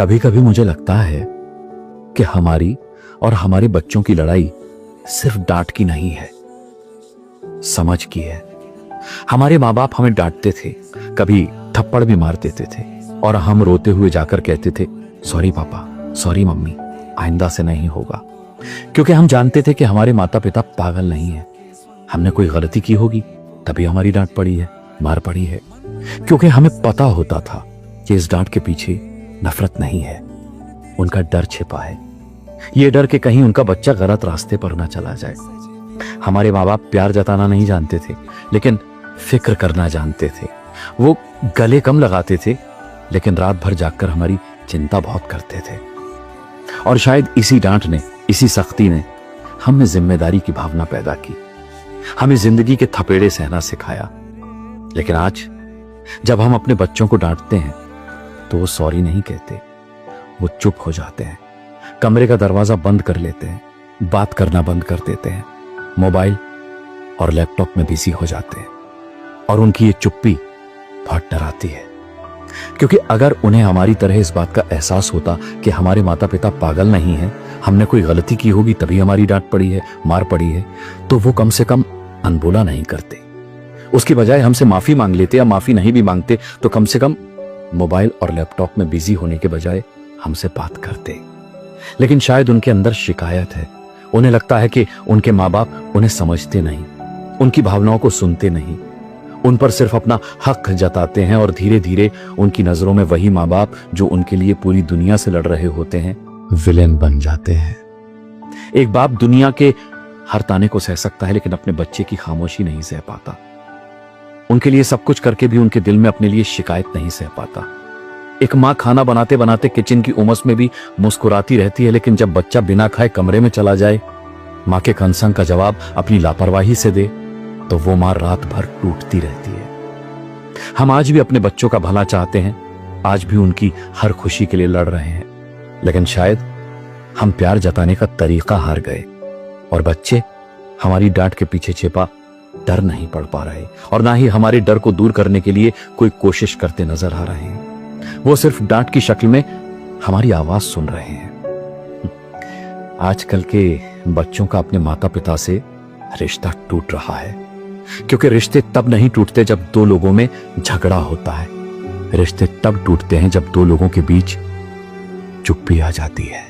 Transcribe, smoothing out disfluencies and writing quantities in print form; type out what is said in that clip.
कभी कभी मुझे लगता है कि हमारी और हमारे बच्चों की लड़ाई सिर्फ डांट की नहीं है, समझ की है। हमारे माँ बाप हमें डांटते थे, कभी थप्पड़ भी मार देते थे और हम रोते हुए जाकर कहते थे, सॉरी पापा, सॉरी मम्मी, आइंदा से नहीं होगा। क्योंकि हम जानते थे कि हमारे माता पिता पागल नहीं है। हमने कोई गलती की होगी तभी हमारी डांट पड़ी है, मार पड़ी है। क्योंकि हमें पता होता था कि इस डांट के पीछे नफरत नहीं है, उनका डर छिपा है। ये डर कि कहीं उनका बच्चा गलत रास्ते पर ना चला जाए। हमारे माँ बाप प्यार जताना नहीं जानते थे, लेकिन फिक्र करना जानते थे। वो गले कम लगाते थे, लेकिन रात भर जागकर हमारी चिंता बहुत करते थे। और शायद इसी डांट ने, इसी सख्ती ने हम में जिम्मेदारी की भावना पैदा की, हमें जिंदगी के थपेड़े सहना सिखाया। लेकिन आज जब हम अपने बच्चों को डांटते हैं तो वो सॉरी नहीं कहते, वो चुप हो जाते हैं, कमरे का दरवाजा बंद कर लेते हैं, बात करना बंद कर देते हैं, मोबाइल और लैपटॉप में बिजी हो जाते हैं। और उनकी ये चुप्पी बहुत डराती है, क्योंकि अगर उन्हें हमारी तरह इस बात का एहसास होता कि हमारे माता पिता पागल नहीं हैं, हमने कोई गलती की होगी तभी हमारी डांट पड़ी है, मार पड़ी है, तो वो कम से कम अनबोला नहीं करते। उसकी बजाय हमसे माफी मांग लेते, या माफी नहीं भी मांगते तो कम से कम मोबाइल और लैपटॉप में बिजी होने के बजाय हमसे बात करते। लेकिन शायद उनके अंदर शिकायत है। उन्हें लगता है कि उनके माँ बाप उन्हें समझते नहीं, उनकी भावनाओं को सुनते नहीं, उन पर सिर्फ अपना हक जताते हैं। और धीरे धीरे उनकी नजरों में वही माँ बाप जो उनके लिए पूरी दुनिया से लड़ रहे होते हैं, विलेन बन जाते हैं। एक बाप दुनिया के हर ताने को सह सकता है, लेकिन अपने बच्चे की खामोशी नहीं सह पाता। उनके लिए सब कुछ करके भी उनके दिल में अपने लिए शिकायत नहीं सह पाता। एक माँ खाना बनाते बनाते किचन की उमस में भी मुस्कुराती रहती है, लेकिन जब बच्चा बिना खाए कमरे में चला जाए, माँ के कंसर्न का जवाब अपनी लापरवाही से दे, तो वो माँ रात भर टूटती रहती है। हम आज भी अपने बच्चों का भला चाहते हैं, आज भी उनकी हर खुशी के लिए लड़ रहे हैं, लेकिन शायद हम प्यार जताने का तरीका हार गए और बच्चे हमारी डांट के पीछे छिपा डर नहीं पढ़ पा रहे, और ना ही हमारे डर को दूर करने के लिए कोई कोशिश करते नजर आ रहे हैं। वो सिर्फ डांट की शक्ल में हमारी आवाज सुन रहे हैं। आजकल के बच्चों का अपने माता पिता से रिश्ता टूट रहा है, क्योंकि रिश्ते तब नहीं टूटते जब दो लोगों में झगड़ा होता है। रिश्ते तब टूटते हैं जब दो लोगों के बीच चुप्पी आ जाती है।